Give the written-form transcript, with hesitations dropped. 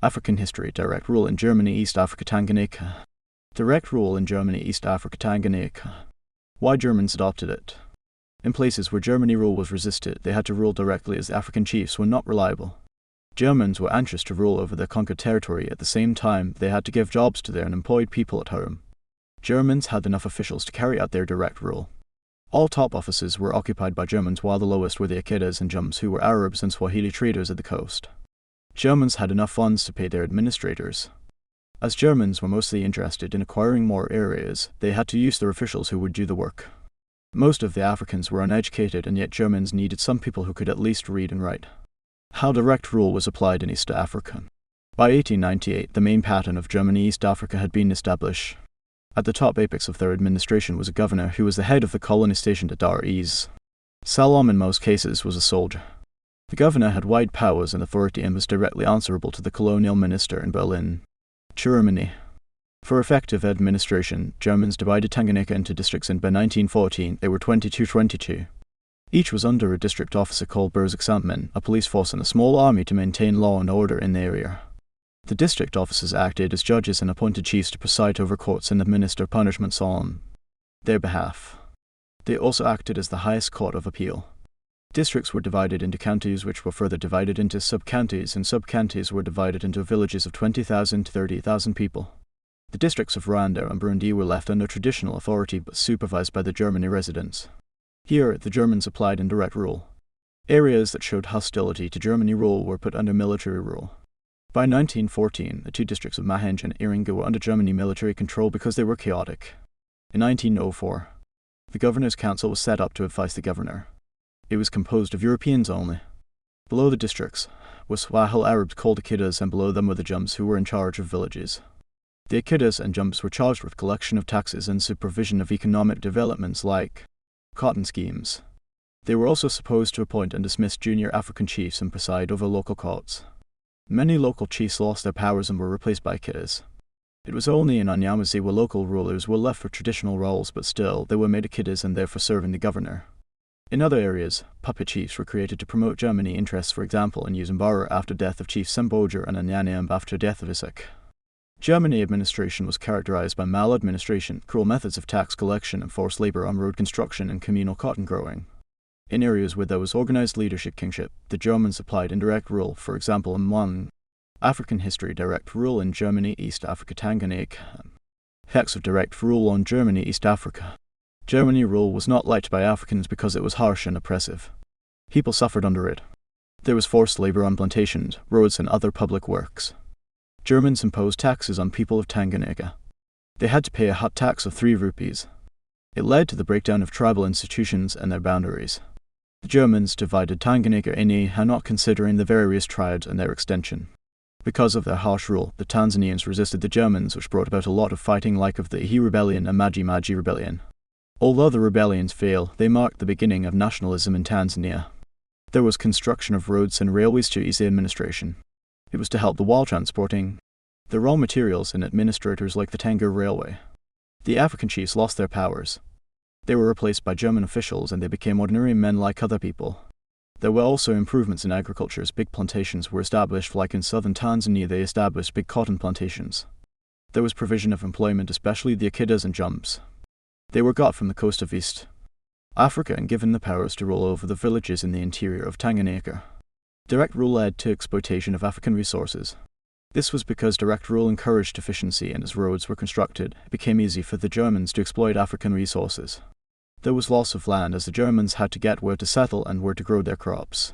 African history, direct rule in Germany, East Africa, Tanganyika. Direct rule in Germany, East Africa, Tanganyika. Why Germans adopted it. In places where Germany rule was resisted, they had to rule directly as the African chiefs were not reliable. Germans were anxious to rule over their conquered territory. At the same time, they had to give jobs to their unemployed people at home. Germans had enough officials to carry out their direct rule. All top offices were occupied by Germans, while the lowest were the Akitas and Jums, who were Arabs and Swahili traders at the coast. Germans had enough funds to pay their administrators. As Germans were mostly interested in acquiring more areas, they had to use their officials who would do the work. Most of the Africans were uneducated, and yet Germans needed some people who could at least read and write. How direct rule was applied in East Africa. By 1898, the main pattern of Germany East Africa had been established. At the top apex of their administration was a governor who was the head of the colony stationed at Dar es Salaam. In most cases was a soldier. The governor had wide powers and authority and was directly answerable to the colonial minister in Berlin, Germany. For effective administration, Germans divided Tanganyika into districts, and by 1914 they were 22. Each was under a district officer called Bezirksamtmann, a police force, and a small army to maintain law and order in the area. The district officers acted as judges and appointed chiefs to preside over courts and administer punishments on their behalf. They also acted as the highest court of appeal. Districts were divided into counties, which were further divided into sub-counties, and sub-counties were divided into villages of 20,000 to 30,000 people. The districts of Rwanda and Burundi were left under traditional authority but supervised by the Germany residents. Here, the Germans applied indirect rule. Areas that showed hostility to Germany rule were put under military rule. By 1914, the two districts of Mahenge and Iringa were under Germany military control because they were chaotic. In 1904, the Governor's Council was set up to advise the governor. It was composed of Europeans only. Below the districts were Swahili Arabs called Akitas, and below them were the Jums, who were in charge of villages. The Akitas and Jums were charged with collection of taxes and supervision of economic developments like cotton schemes. They were also supposed to appoint and dismiss junior African chiefs and preside over local courts. Many local chiefs lost their powers and were replaced by Akitas. It was only in Anyamazi where local rulers were left for traditional roles, but still they were made Akitas and therefore serving the governor. In other areas, puppet chiefs were created to promote Germany interests, for example in Uzimbara after death of Chief Semboja and Anyanyamb after death of Isaac. Germany administration was characterized by maladministration, cruel methods of tax collection, and forced labor on road construction and communal cotton growing. In areas where there was organized leadership kingship, the Germans applied indirect rule, for example in 1. African history, direct rule in Germany, East Africa, Tanganyika. Effects of direct rule on Germany, East Africa. Germany rule was not liked by Africans because it was harsh and oppressive. People suffered under it. There was forced labor on plantations, roads, and other public works. Germans imposed taxes on people of Tanganyika. They had to pay a hot tax of 3 rupees. It led to the breakdown of tribal institutions and their boundaries. The Germans divided Tanganyika into not considering the various tribes and their extension. Because of their harsh rule, the Tanzanians resisted the Germans, which brought about a lot of fighting like of the Ihi Rebellion and Maji Maji Rebellion. Although the rebellions failed, they marked the beginning of nationalism in Tanzania. There was construction of roads and railways to ease the administration. It was to help the while transporting the raw materials and administrators like the Tanga Railway. The African chiefs lost their powers. They were replaced by German officials, and they became ordinary men like other people. There were also improvements in agriculture as big plantations were established, like in southern Tanzania they established big cotton plantations. There was provision of employment, especially the Akitas and Jums. They were got from the coast of East Africa and given the powers to rule over the villages in the interior of Tanganyika. Direct rule led to exploitation of African resources. This was because direct rule encouraged efficiency, and as roads were constructed, it became easy for the Germans to exploit African resources. There was loss of land as the Germans had to get where to settle and where to grow their crops.